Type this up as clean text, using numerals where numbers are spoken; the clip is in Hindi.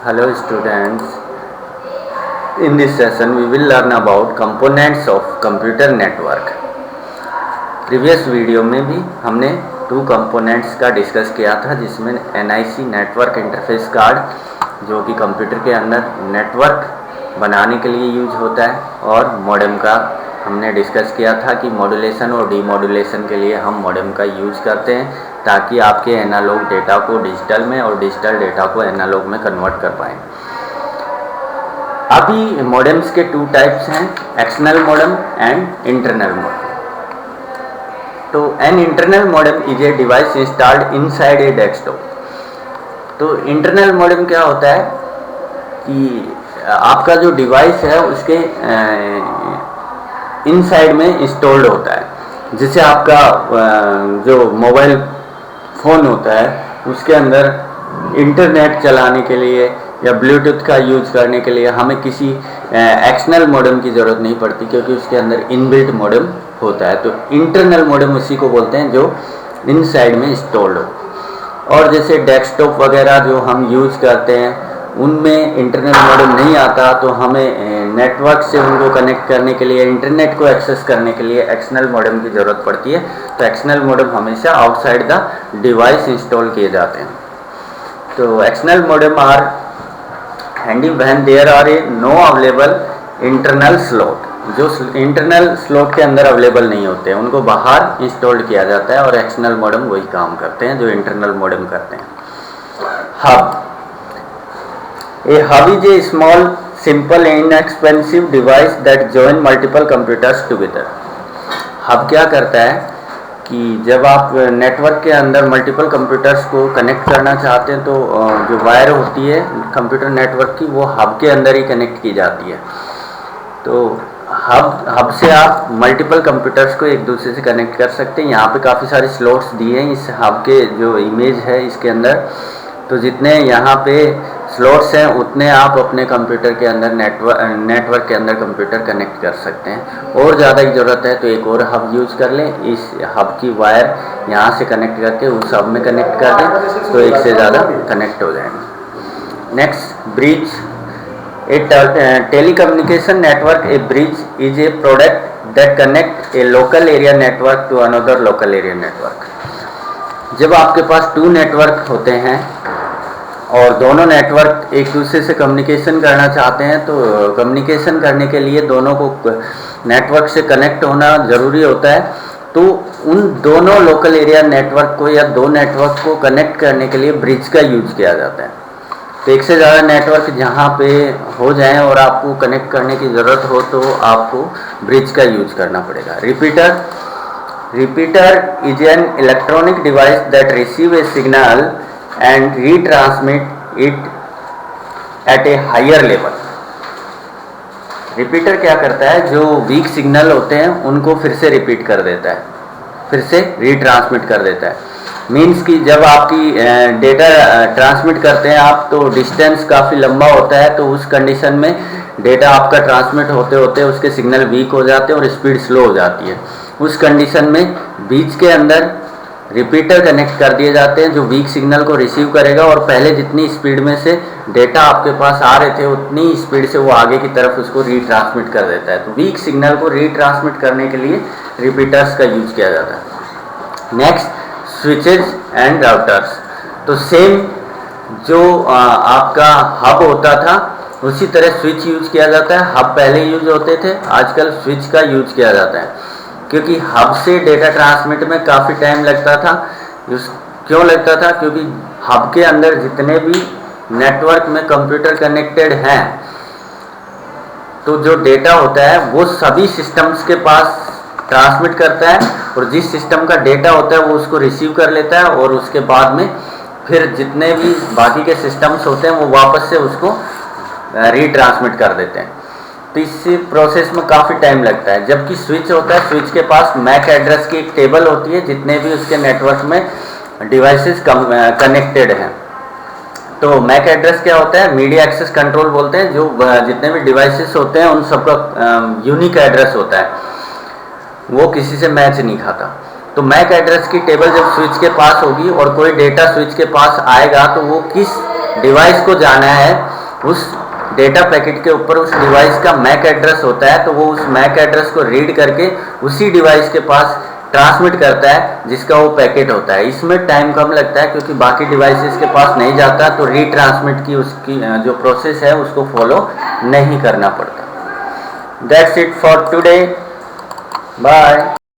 Hello students, in this session we will learn about components of computer network. Previous video में भी हमने 2 कंपोनेंट्स का डिस्कस किया था, जिसमें NIC नेटवर्क इंटरफेस कार्ड जो कि कंप्यूटर के अंदर नेटवर्क बनाने के लिए यूज होता है, और मॉडेम का हमने डिस्कस किया था कि मॉड्यूलेशन और डीमॉड्यूलेशन के लिए हम मॉडेम का यूज करते हैं ताकि आपके एनालॉग डेटा को डिजिटल में और डिजिटल डेटा को एनालॉग में कन्वर्ट कर पाएँ। अभी मॉडेम्स के 2 टाइप्स हैं, external modem and internal modem. तो an internal modem is a device installed inside a desktop. तो इंटरनल मॉडेम क्या होता है कि आपका जो डिवाइस है उसके इनसाइड में इंस्टॉल्ड होता है, जिसे आपका जो मोबाइल फ़ोन होता है उसके अंदर इंटरनेट चलाने के लिए या ब्लूटूथ का यूज करने के लिए हमें किसी एक्सटर्नल मॉडेम की ज़रूरत नहीं पड़ती, क्योंकि उसके अंदर इनबिल्ट मॉडेम होता है। तो इंटरनल मॉडेम उसी को बोलते हैं जो इनसाइड में इंस्टॉल्ड हो। और जैसे डेस्कटॉप वगैरह जो हम यूज करते हैं उनमें इंटरनल मॉडेम नहीं आता, तो हमें नेटवर्क से उनको कनेक्ट करने के लिए, इंटरनेट को एक्सेस करने के लिए एक्सटर्नल मॉडेम की ज़रूरत पड़ती है। तो एक्सटर्नल मॉडेम हमेशा आउटसाइड द डिवाइस इंस्टॉल किए जाते हैं। तो external modem are handy when there are a no available internal slot. जो इंटरनल स्लॉट के अंदर अवेलेबल नहीं होते हैं उनको बाहर इंस्टॉल किया जाता है, और एक्सटर्नल मॉडेम वही काम करते हैं जो इंटरनल मॉडेम करते हैं। Hub, A hub is a small simple inexpensive device that join multiple computers together. Hub क्या करता है कि जब आप नेटवर्क के अंदर मल्टीपल कंप्यूटर्स को कनेक्ट करना चाहते हैं तो जो वायर होती है कंप्यूटर नेटवर्क की वो हब के अंदर ही कनेक्ट की जाती है। तो हब से आप मल्टीपल कंप्यूटर्स को एक दूसरे से कनेक्ट कर सकते हैं। यहाँ पे काफ़ी सारे स्लॉट्स दिए हैं इस हब के जो इमेज है इसके अंदर। तो जितने यहाँ पे स्लॉट्स हैं उतने आप अपने कंप्यूटर के अंदर नेटवर्क के अंदर कंप्यूटर कनेक्ट कर सकते हैं। और ज़्यादा की ज़रूरत है तो एक और हब यूज कर लें, इस हब की वायर यहाँ से कनेक्ट करके उस हब में कनेक्ट कर दें तो एक से ज़्यादा कनेक्ट हो जाएंगे। Next, bridge. A telecommunication network, a bridge is a product that connect a local area network to another local area network. जब आपके पास 2 नेटवर्क होते हैं और दोनों नेटवर्क एक दूसरे से कम्युनिकेशन करना चाहते हैं, तो कम्युनिकेशन करने के लिए दोनों को नेटवर्क से कनेक्ट होना ज़रूरी होता है। तो उन दोनों लोकल एरिया नेटवर्क को या 2 नेटवर्क को कनेक्ट करने के लिए ब्रिज का यूज किया जाता है। तो एक से ज़्यादा नेटवर्क जहाँ पे हो जाएं और आपको कनेक्ट करने की ज़रूरत हो तो आपको ब्रिज का यूज करना पड़ेगा। Repeater is an electronic device that receives a signal and retransmit it at a higher level. Repeater क्या करता है, जो वीक सिग्नल होते हैं उनको फिर से रिपीट कर देता है, फिर से रीट्रांसमिट कर देता है। मीन्स कि जब आपकी डेटा ट्रांसमिट करते हैं आप तो डिस्टेंस काफ़ी लंबा होता है, तो उस कंडीशन में डेटा आपका ट्रांसमिट होते होते उसके सिग्नल वीक हो जाते हैं और स्पीड स्लो हो जाती है। उस कंडीशन में बीच के अंदर रिपीटर कनेक्ट कर दिए जाते हैं जो वीक सिग्नल को रिसीव करेगा, और पहले जितनी स्पीड में से डेटा आपके पास आ रहे थे उतनी स्पीड से वो आगे की तरफ उसको रीट्रांसमिट कर देता है। तो वीक सिग्नल को रीट्रांसमिट करने के लिए रिपीटर्स का यूज किया जाता है। Next, switches and routers. तो सेम जो आपका हब होता था उसी तरह स्विच यूज किया जाता है। हब पहले यूज होते थे, आजकल स्विच का यूज किया जाता है, क्योंकि हब से डेटा ट्रांसमिट में काफ़ी टाइम लगता था। क्यों लगता था? क्योंकि हब के अंदर जितने भी नेटवर्क में कंप्यूटर कनेक्टेड हैं तो जो डेटा होता है वो सभी सिस्टम्स के पास ट्रांसमिट करता है, और जिस सिस्टम का डेटा होता है वो उसको रिसीव कर लेता है, और उसके बाद में फिर जितने भी बाकी के सिस्टम्स होते हैं वो वापस से उसको रीट्रांसमिट कर देते हैं। तो इस प्रोसेस में काफ़ी टाइम लगता है। जबकि स्विच होता है, स्विच के पास मैक एड्रेस की एक टेबल होती है जितने भी उसके नेटवर्क में डिवाइसेस कनेक्टेड हैं। तो मैक एड्रेस क्या होता है? मीडिया एक्सेस कंट्रोल बोलते हैं। जो जितने भी डिवाइसेस होते हैं उन सबका यूनिक एड्रेस होता है, वो किसी से मैच नहीं खाता। तो मैक एड्रेस की टेबल जब स्विच के पास होगी और कोई डेटा स्विच के पास आएगा तो वो किस डिवाइस को जाना है उस डेटा पैकेट के ऊपर उस डिवाइस का मैक एड्रेस होता है, तो वो उस मैक एड्रेस को रीड करके उसी डिवाइस के पास ट्रांसमिट करता है जिसका वो पैकेट होता है। इसमें टाइम कम लगता है क्योंकि बाकी डिवाइसेस के पास नहीं जाता, तो रीट्रांसमिट की उसकी जो प्रोसेस है उसको फॉलो नहीं करना पड़ता। That's it for today, bye.